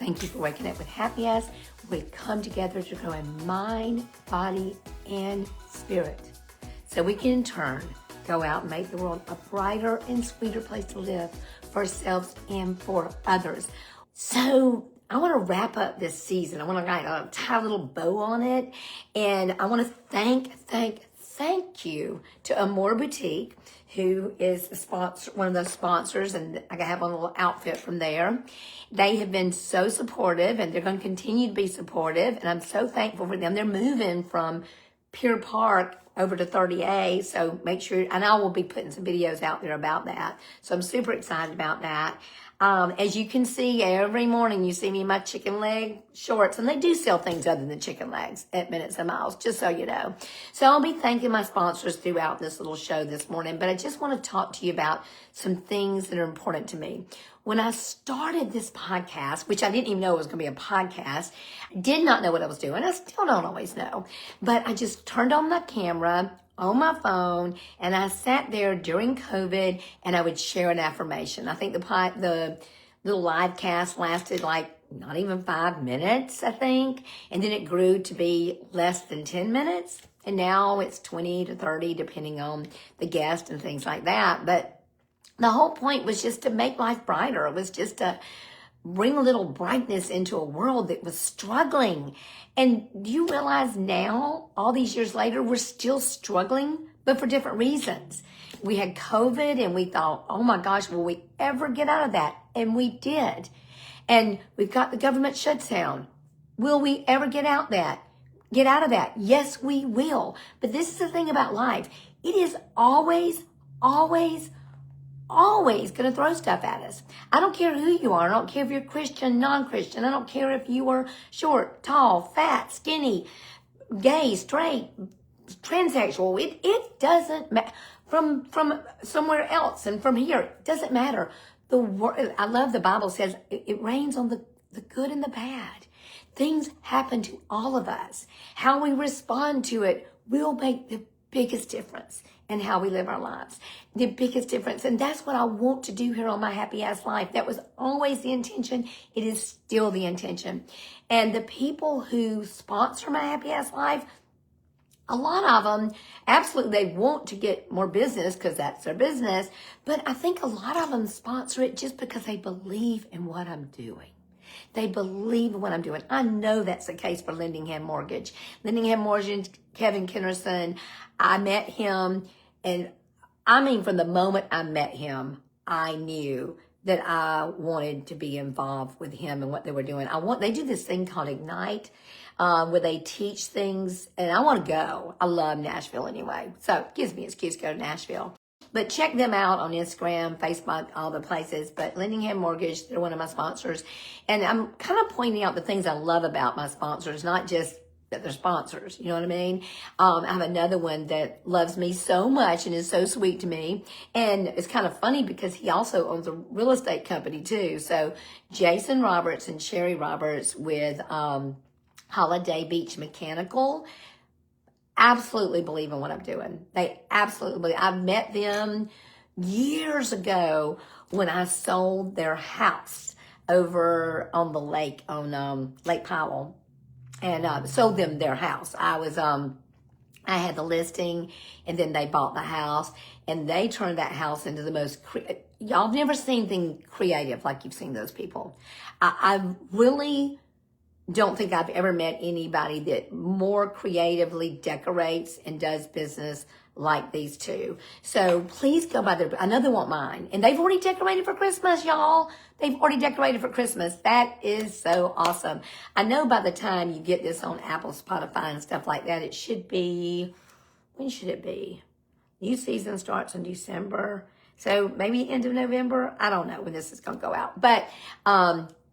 Thank you for waking up with Happy Ass. We come together to grow in mind, body, and spirit. So we can in turn go out and make the world a brighter and sweeter place to live for ourselves and for others. So I want to wrap up this season. I want to tie a little bow on it. And I want to thank you to Amore Boutique, who is the sponsor, one of those sponsors, and I have a little outfit from there. They have been so supportive, and they're going to continue to be supportive, and I'm so thankful for them. They're moving from Pier Park over to 30A, so make sure, and I will be putting some videos out there about that. So I'm super excited about that. As you can see, every morning you see me in my chicken leg shorts, and they do sell things other than chicken legs at Minutes and Miles, just so you know. So I'll be thanking my sponsors throughout this little show this morning, but I just want to talk to you about some things that are important to me. When I started this podcast, which I didn't even know it was going to be a podcast, I did not know what I was doing. I still don't always know, but I just turned on my camera on my phone, and I sat there during COVID, and I would share an affirmation. I think the little live cast lasted like not even 5 minutes, I think, and then it grew to be less than 10 minutes, and now it's 20 to 30, depending on the guest and things like that. But the whole point was just to make life brighter. It was just to bring a little brightness into a world that was struggling. And do you realize now, all these years later, we're still struggling, but for different reasons. We had COVID and we thought, oh my gosh, will we ever get out of that? And we did. And we've got the government shutdown. Will we ever get out of that? Yes, we will. But this is the thing about life. It is always going to throw stuff at us. I don't care who you are. I don't care if you're Christian, non-Christian. I don't care if you are short, tall, fat, skinny, gay, straight, transsexual. It doesn't matter. From somewhere else and from here, it doesn't matter. I love the Bible says it rains on the good and the bad. Things happen to all of us. How we respond to it will make the biggest difference in how we live our lives. The biggest difference. And that's what I want to do here on My Happy Ass Life. That was always the intention. It is still the intention. And the people who sponsor My Happy Ass Life, a lot of them, absolutely, they want to get more business because that's their business. But I think a lot of them sponsor it just because they believe in what I'm doing. They believe in what I'm doing. I know that's the case for Lendingham Mortgage. Lendingham Mortgage, Kevin Kennerson, I met him, and I mean, from the moment I met him, I knew that I wanted to be involved with him and what they were doing. They do this thing called Ignite, where they teach things, and I want to go. I love Nashville anyway, so it gives me an excuse to go to Nashville. But check them out on Instagram, Facebook, all the places. But Lendingham Mortgage, they're one of my sponsors. And I'm kind of pointing out the things I love about my sponsors, not just that they're sponsors, you know what I mean? I have another one that loves me so much and is so sweet to me. And it's kind of funny because he also owns a real estate company too. So Jason Roberts and Sherry Roberts with Holiday Beach Mechanical absolutely believe in what I'm doing. They absolutely believe. I met them years ago when I sold their house over on the lake, on Lake Powell, and sold them their house. I had the listing, and then they bought the house, and they turned that house into the most, y'all have never seen anything creative like you've seen those people. I really don't think I've ever met anybody that more creatively decorates and does business like these two. So please go by I know they want mine. And they've already decorated for Christmas, y'all. They've already decorated for Christmas. That is so awesome. I know by the time you get this on Apple, Spotify, and stuff like that, it should be, when should it be? New season starts in December. So maybe end of November. I don't know when this is going to go out. But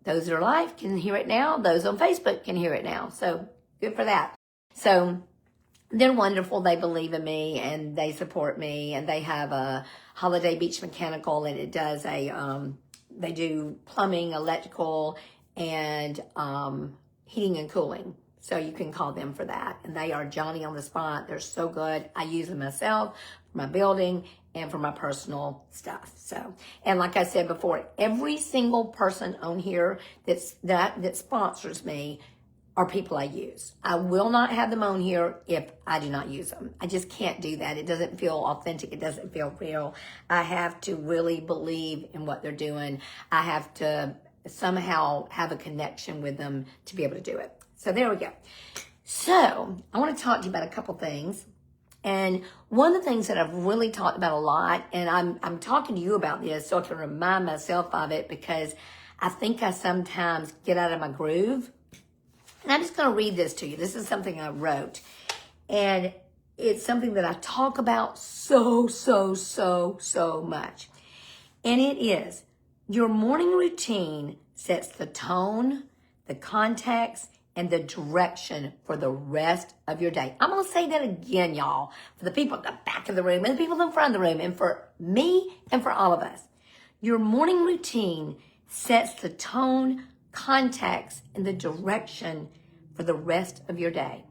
those that are live can hear it now. Those on Facebook can hear it now. So good for that. So they're wonderful. They believe in me and they support me. And they have a Holiday Beach Mechanical, and it does they do plumbing, electrical, and heating and cooling. So you can call them for that. And they are Johnny on the spot. They're so good. I use them myself for my building and for my personal stuff. So, and like I said before, every single person on here that sponsors me are people I use. I will not have them on here if I do not use them. I just can't do that. It doesn't feel authentic. It doesn't feel real. I have to really believe in what they're doing. I have to somehow have a connection with them to be able to do it. So there we go. So I want to talk to you about a couple things. And one of the things that I've really talked about a lot, and I'm talking to you about this so I can remind myself of it, because I think I sometimes get out of my groove. And I'm just going to read this to you. This is something I wrote. And it's something that I talk about so much. And it is, your morning routine sets the tone, the context, and the direction for the rest of your day. I'm going to say that again, y'all, for the people at the back of the room and the people in the front of the room, and for me and for all of us. Your morning routine sets the tone, context, and the direction for the rest of your day.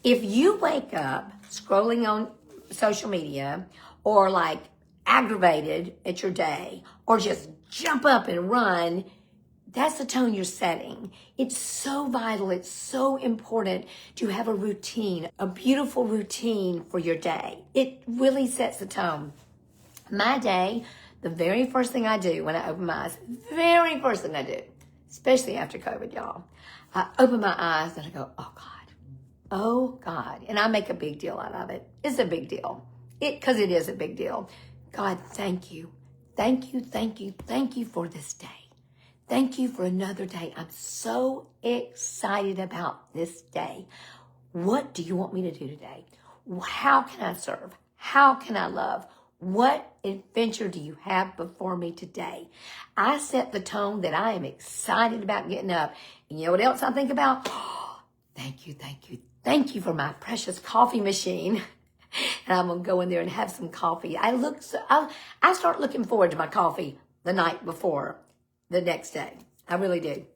If you wake up scrolling on social media, or like aggravated at your day, or just jump up and run, that's the tone you're setting. It's so vital. It's so important to have a routine, a beautiful routine for your day. It really sets the tone. My day, the very first thing I do when I open my eyes, very first thing I do, especially after COVID, y'all, I open my eyes and I go, oh God, oh God. And I make a big deal out of it. It's a big deal. Because it is a big deal. God, thank you. Thank you, thank you, thank you for this day. Thank you for another day. I'm so excited about this day. What do you want me to do today? How can I serve? How can I love? What adventure do you have before me today? I set the tone that I am excited about getting up. And you know what else I think about? Oh, thank you, thank you. Thank you for my precious coffee machine. And I'm going to go in there and have some coffee. I start looking forward to my coffee the night before the next day. I really do.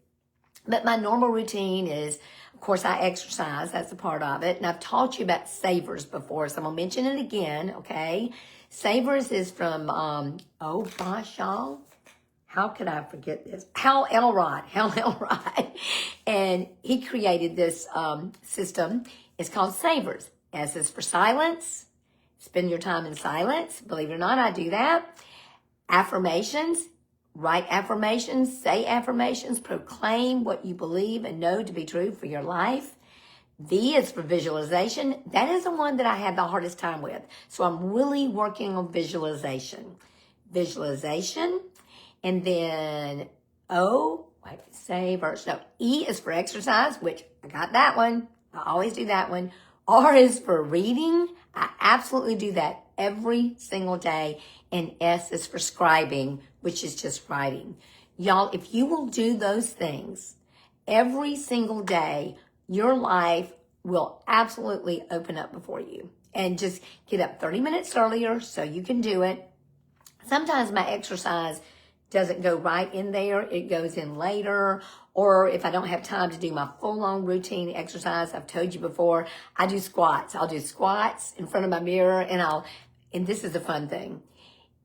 But my normal routine is, of course, I exercise. That's a part of it. And I've taught you about Savers before, so I'm going to mention it again, okay? Savers is from, oh gosh, y'all. How could I forget this? Hal Elrod. And he created this system. It's called Savers. S is for silence. Spend your time in silence. Believe it or not, I do that. Affirmations. Write affirmations, say affirmations, proclaim what you believe and know to be true for your life. V is for visualization. That is the one that I had the hardest time with. So I'm really working on visualization. Visualization. And then E is for exercise, which I got that one. I always do that one. R is for reading. I absolutely do that every single day. And S is for scribing, which is just writing. Y'all, if you will do those things every single day, your life will absolutely open up before you. And just get up 30 minutes earlier so you can do it. Sometimes my exercise doesn't go right in there. It goes in later. Or if I don't have time to do my full-on routine exercise, I've told you before, I do squats. I'll do squats in front of my mirror, and this is the fun thing.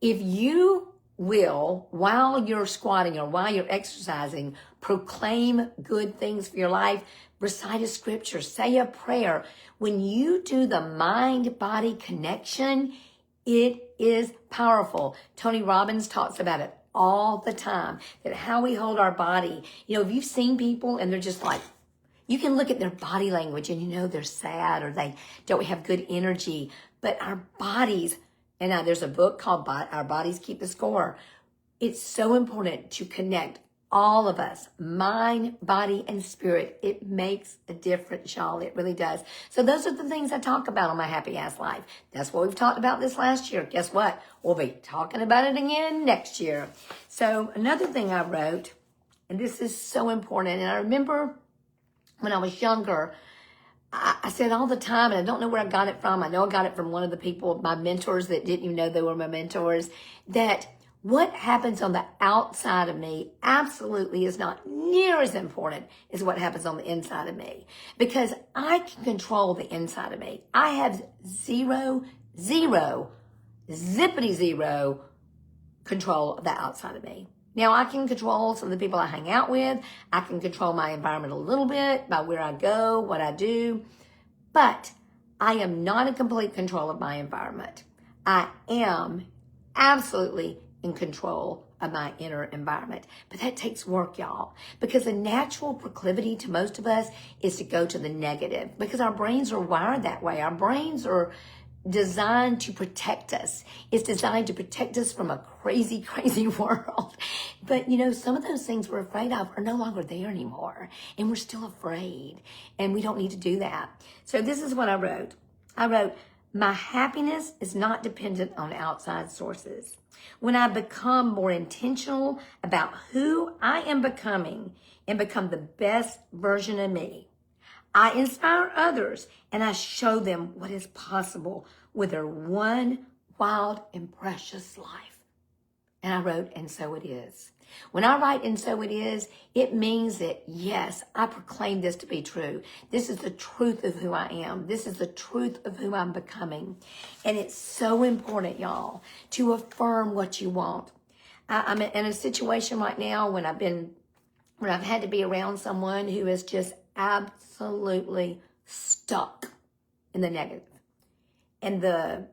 If you will, while you're squatting or while you're exercising, proclaim good things for your life, recite a scripture, say a prayer. When you do the mind-body connection, it is powerful. Tony Robbins talks about it all the time, that how we hold our body. You know, if you've seen people and they're just like, you can look at their body language and you know they're sad or they don't have good energy, but our bodies, and there's a book called Our Bodies Keep the Score. It's so important to connect all of us, mind, body, and spirit. It makes a difference, y'all. It really does. So those are the things I talk about on My Happy Ass Life. That's what we've talked about this last year. Guess what? We'll be talking about it again next year. So another thing I wrote, and this is so important, and I remember when I was younger, I said all the time, and I don't know where I got it from. I know I got it from one of the people, my mentors that didn't even know they were my mentors, that What happens on the outside of me absolutely is not near as important as what happens on the inside of me, because I can control the inside of me. I have zippity zero control of the outside of me. Now, I can control some of the people I hang out with. I can control my environment a little bit by where I go, what I do, but I am not in complete control of my environment. I am absolutely in control of my inner environment. But that takes work, y'all, because the natural proclivity to most of us is to go to the negative, because our brains are wired that way. Our brains are designed to protect us. It's designed to protect us from a crazy, crazy world. But some of those things we're afraid of are no longer there anymore. And we're still afraid. And we don't need to do that. So this is what I wrote. I wrote, my happiness is not dependent on outside sources. When I become more intentional about who I am becoming and become the best version of me, I inspire others and I show them what is possible with their one wild and precious life. And I wrote, and so it is. When I write, and so it is, it means that, yes, I proclaim this to be true. This is the truth of who I am. This is the truth of who I'm becoming. And it's so important, y'all, to affirm what you want. I'm in a situation right now when I've had to be around someone who is just absolutely stuck in the negative. And the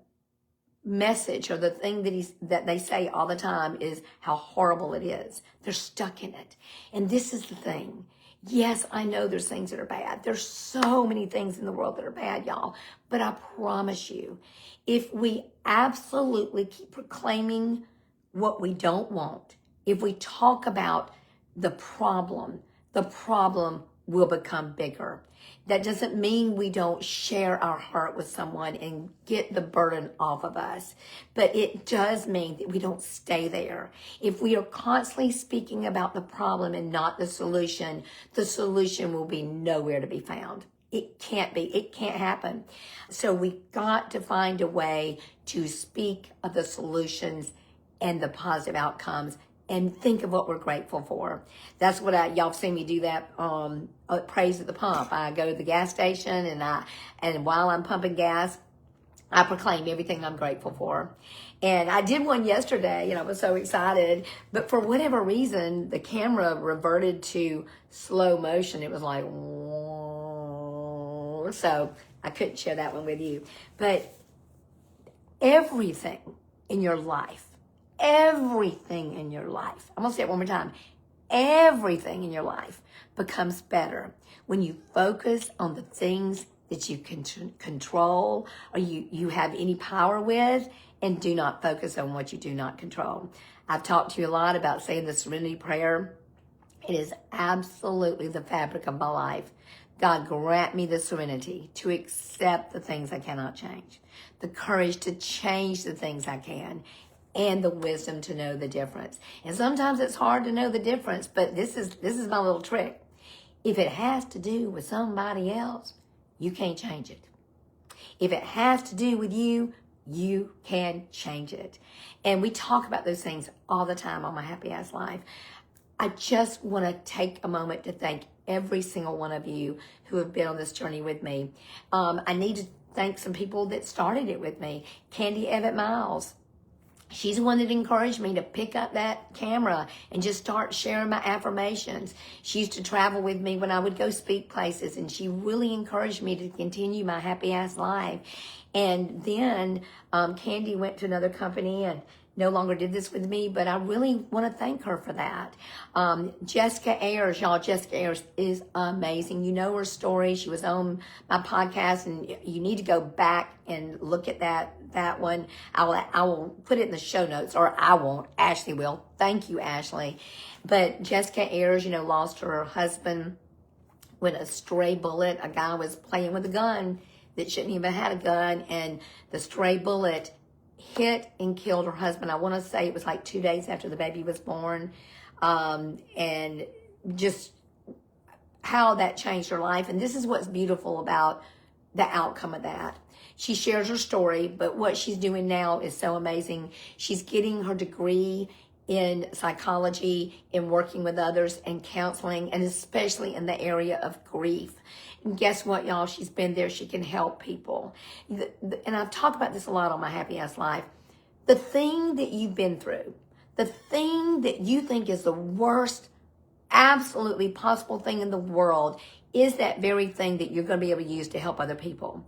message or the thing that they say all the time is how horrible it is. They're stuck in it. And this is the thing. Yes, I know there's things that are bad. There's so many things in the world that are bad, y'all. But I promise you, if we absolutely keep proclaiming what we don't want, if we talk about the problem will become bigger. That doesn't mean we don't share our heart with someone and get the burden off of us. But it does mean that we don't stay there. If we are constantly speaking about the problem and not the solution will be nowhere to be found. It can't be. It can't happen. So we got to find a way to speak of the solutions and the positive outcomes and think of what we're grateful for. That's what y'all seen me do that praise at the pump. I go to the gas station and while I'm pumping gas, I proclaim everything I'm grateful for. And I did one yesterday and I was so excited, but for whatever reason, the camera reverted to slow motion. It was like, whoa. So I couldn't share that one with you. But everything in your life, I'm going to say it one more time. Everything in your life becomes better when you focus on the things that you can control or you have any power with, and do not focus on what you do not control. I've talked to you a lot about saying the serenity prayer. It is absolutely the fabric of my life. God, grant me the serenity to accept the things I cannot change, the courage to change the things I can, and the wisdom to know the difference. And sometimes it's hard to know the difference, but this is my little trick. If it has to do with somebody else, you can't change it. If it has to do with you, you can change it. And we talk about those things all the time on My Happy Ass Life. I just want to take a moment to thank every single one of you who have been on this journey with me. I need to thank some people that started it with me. Candy Evett Miles. She's the one that encouraged me to pick up that camera and just start sharing my affirmations. She used to travel with me when I would go speak places, and she really encouraged me to continue my happy ass life. And then Candy went to another company and no longer did this with me, but I really want to thank her for that. Jessica Ayers, y'all, Jessica Ayers is amazing. You know her story. She was on my podcast, and you need to go back and look at that one. I will put it in the show notes, or I won't. Ashley will. Thank you, Ashley. But Jessica Ayers, lost her husband with a stray bullet. A guy was playing with a gun that shouldn't even have had a gun, and the stray bullet hit and killed her husband. I want to say it was like 2 days after the baby was born. And just how that changed her life. And this is what's beautiful about the outcome of that. She shares her story, but what she's doing now is so amazing. She's getting her degree in psychology, in working with others and counseling, and especially in the area of grief. And guess what, y'all? She's been there. She can help people. And I've talked about this a lot on my Happy Ass Life. The thing that you've been through, the thing that you think is the worst, absolutely possible thing in the world, is that very thing that you're going to be able to use to help other people.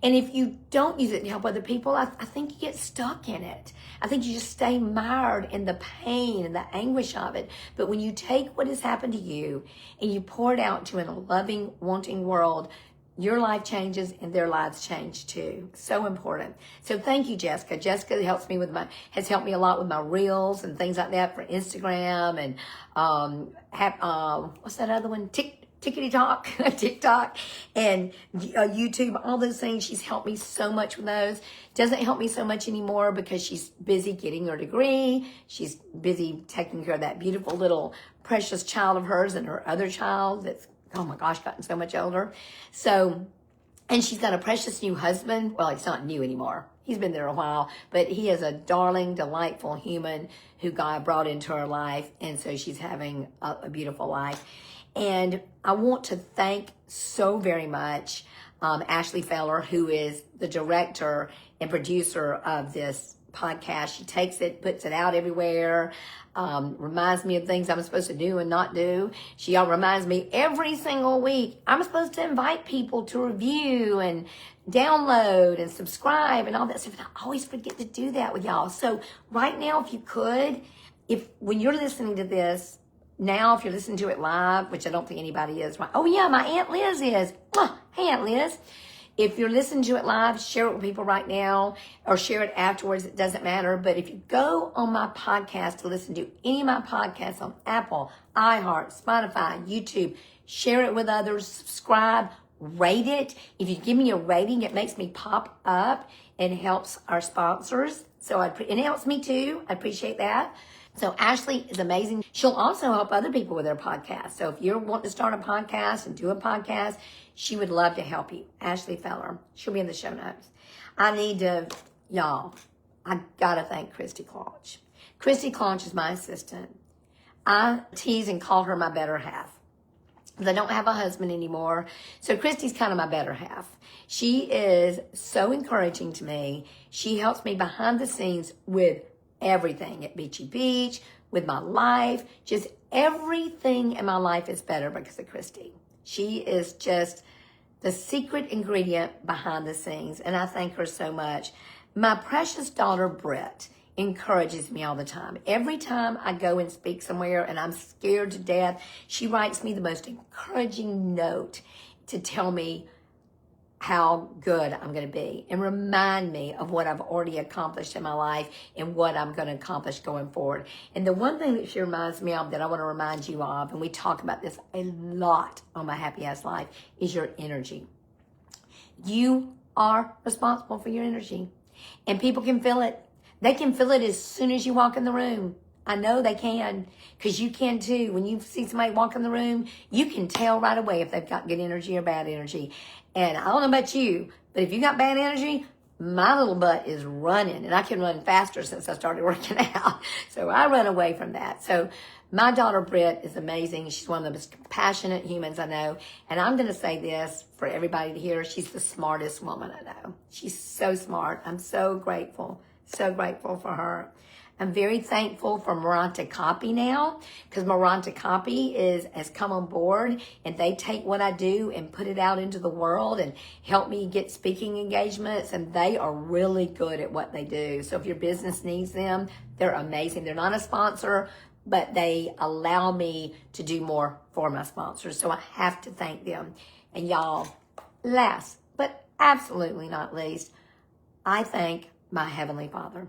And if you don't use it to help other people, I think you get stuck in it. I think you just stay mired in the pain and the anguish of it. But when you take what has happened to you and you pour it out to a loving, wanting world, your life changes and their lives change too. So important. So thank you, Jessica. Jessica has helped me a lot with my reels and things like that for Instagram and what's that other one? TikTok and YouTube, all those things. She's helped me so much with those. Doesn't help me so much anymore because she's busy getting her degree. She's busy taking care of that beautiful little precious child of hers and her other child that's, oh my gosh, gotten so much older. So, and she's got a precious new husband. Well, he's not new anymore. He's been there a while, but he is a darling, delightful human who God brought into her life. And so she's having a beautiful life. And I want to thank so very much Ashley Feller, who is the director and producer of this podcast. She takes it, puts it out everywhere, reminds me of things I'm supposed to do and not do. She reminds me every single week I'm supposed to invite people to review and download and subscribe and all that stuff. And I always forget to do that with y'all. So right now, if you could, when you're listening to this, now, if you're listening to it live, which I don't think anybody is. Oh, yeah, my Aunt Liz is. Hey, Aunt Liz. If you're listening to it live, share it with people right now or share it afterwards. It doesn't matter. But if you go on my podcast to listen to any of my podcasts on Apple, iHeart, Spotify, YouTube, share it with others, subscribe, rate it. If you give me a rating, it makes me pop up and helps our sponsors. So it helps me too. I appreciate that. So Ashley is amazing. She'll also help other people with their podcast. So if you're wanting to start a podcast and do a podcast, she would love to help you. Ashley Feller. She'll be in the show notes. I gotta thank Christy Claunch. Christy Claunch is my assistant. I tease and call her my better half. I don't have a husband anymore. So Christy's kind of my better half. She is so encouraging to me. She helps me behind the scenes with everything at Beachy Beach, with my life. Just everything in my life is better because of Christy. She is just the secret ingredient behind the scenes, and I thank her so much. My precious daughter, Brett, encourages me all the time. Every time I go and speak somewhere and I'm scared to death, she writes me the most encouraging note to tell me how good I'm going to be and remind me of what I've already accomplished in my life and what I'm going to accomplish going forward. And the one thing that she reminds me of that I want to remind you of, and we talk about this a lot on my Happy Ass Life, is your energy. You are responsible for your energy, and people can feel it. They can feel it as soon as you walk in the room. I know they can, because you can too. When you see somebody walk in the room, you can tell right away if they've got good energy or bad energy. And I don't know about you, but if you got bad energy, my little butt is running, and I can run faster since I started working out. So I run away from that. So my daughter, Britt, is amazing. She's one of the most compassionate humans I know. And I'm going to say this for everybody to hear. She's the smartest woman I know. She's so smart. I'm so grateful for her. I'm very thankful for Maranta Copy now, because Maranta Copy has come on board, and they take what I do and put it out into the world and help me get speaking engagements, and they are really good at what they do. So if your business needs them, they're amazing. They're not a sponsor, but they allow me to do more for my sponsors. So I have to thank them. And y'all, last but absolutely not least, I thank my Heavenly Father.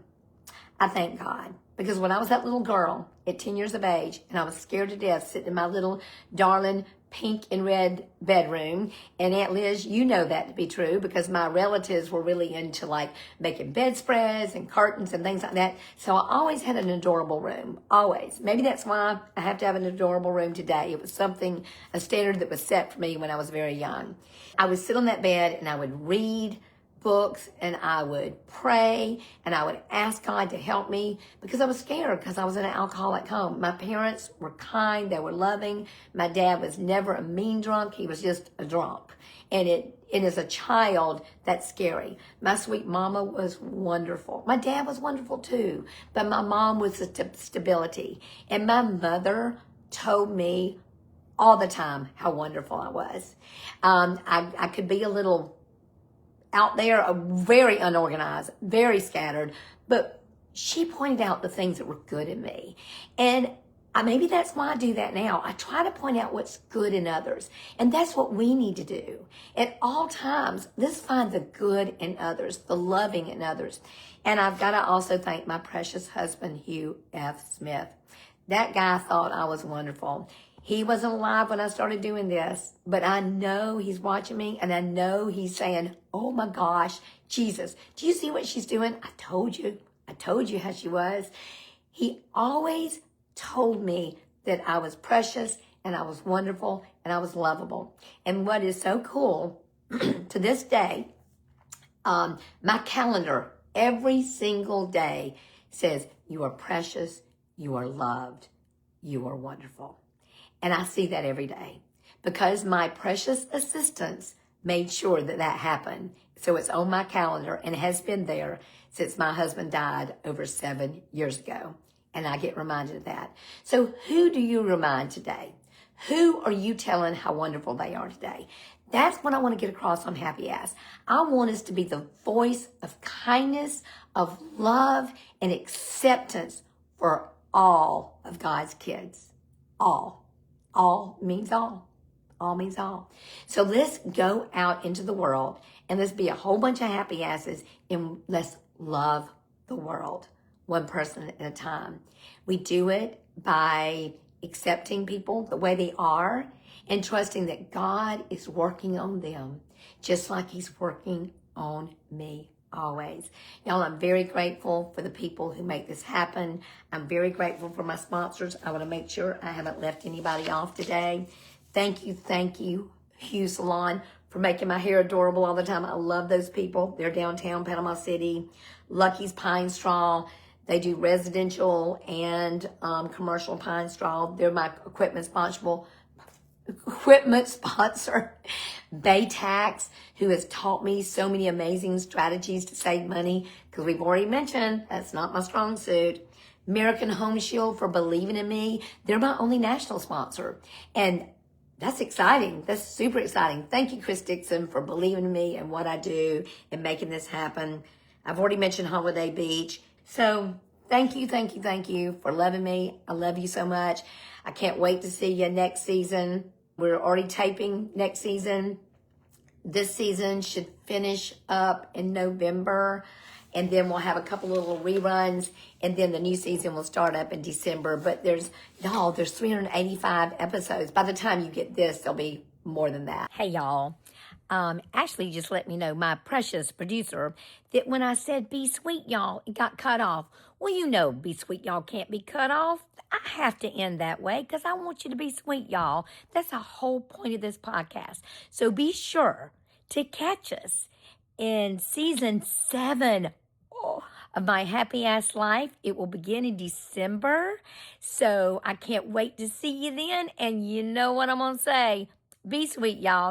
I thank God, because when I was that little girl at 10 years of age and I was scared to death sitting in my little darling pink and red bedroom. And Aunt Liz, you know that to be true because my relatives were really into like making bedspreads and curtains and things like that. So I always had an adorable room, always. Maybe that's why I have to have an adorable room today. It was something, a standard that was set for me when I was very young. I would sit on that bed and I would read books and I would pray and I would ask God to help me because I was scared because I was in an alcoholic home. My parents were kind, they were loving. My dad was never a mean drunk, he was just a drunk. And as a child, that's scary. My sweet mama was wonderful. My dad was wonderful too, but my mom was a stability. And my mother told me all the time how wonderful I was. I could be a little out there, very unorganized, very scattered, but she pointed out the things that were good in me. And maybe that's why I do that now. I try to point out what's good in others. And that's what we need to do. At all times, let's find the good in others, the loving in others. And I've got to also thank my precious husband, Hue F. Smith. That guy thought I was wonderful. He wasn't alive when I started doing this, but I know he's watching me and I know he's saying, oh my gosh, Jesus, do you see what she's doing? I told you how she was. He always told me that I was precious and I was wonderful and I was lovable. And what is so cool to this day, my calendar every single day says, you are precious, you are loved, you are wonderful. And I see that every day because my precious assistants made sure that that happened. So it's on my calendar and has been there since my husband died over 7 years ago. And I get reminded of that. So who do you remind today? Who are you telling how wonderful they are today? That's what I want to get across on Happy Ass. I want us to be the voice of kindness, of love, and acceptance for all of God's kids. All. All means all. All means all. So let's go out into the world and let's be a whole bunch of happy asses and let's love the world one person at a time. We do it by accepting people the way they are and trusting that God is working on them just like he's working on me always. Y'all, I'm very grateful for the people who make this happen. I'm very grateful for my sponsors. I want to make sure I haven't left anybody off today. Thank you, Hue Salon, for making my hair adorable all the time. I love those people. They're downtown Panama City. Lucky's Pine Straw. They do residential and commercial pine straw. They're my equipment sponsor. Baytax, who has taught me so many amazing strategies to save money, because we've already mentioned that's not my strong suit. American Home Shield for believing in me. They're my only national sponsor. And that's exciting. That's super exciting. Thank you, Chris Dixon, for believing in me and what I do and making this happen. I've already mentioned Holiday Beach. So thank you for loving me. I love you so much. I can't wait to see you next season. We're already taping next season. This season should finish up in November. And then we'll have a couple little reruns. And then the new season will start up in December. But there's 385 episodes. By the time you get this, there'll be more than that. Hey, y'all. Ashley just let me know, my precious producer, that when I said be sweet, y'all, it got cut off. Well, you know, be sweet, y'all can't be cut off. I have to end that way because I want you to be sweet, y'all. That's the whole point of this podcast. So be sure to catch us in season 7 of My Happy Ass Life. It will begin in December. So I can't wait to see you then. And you know what I'm going to say. Be sweet, y'all.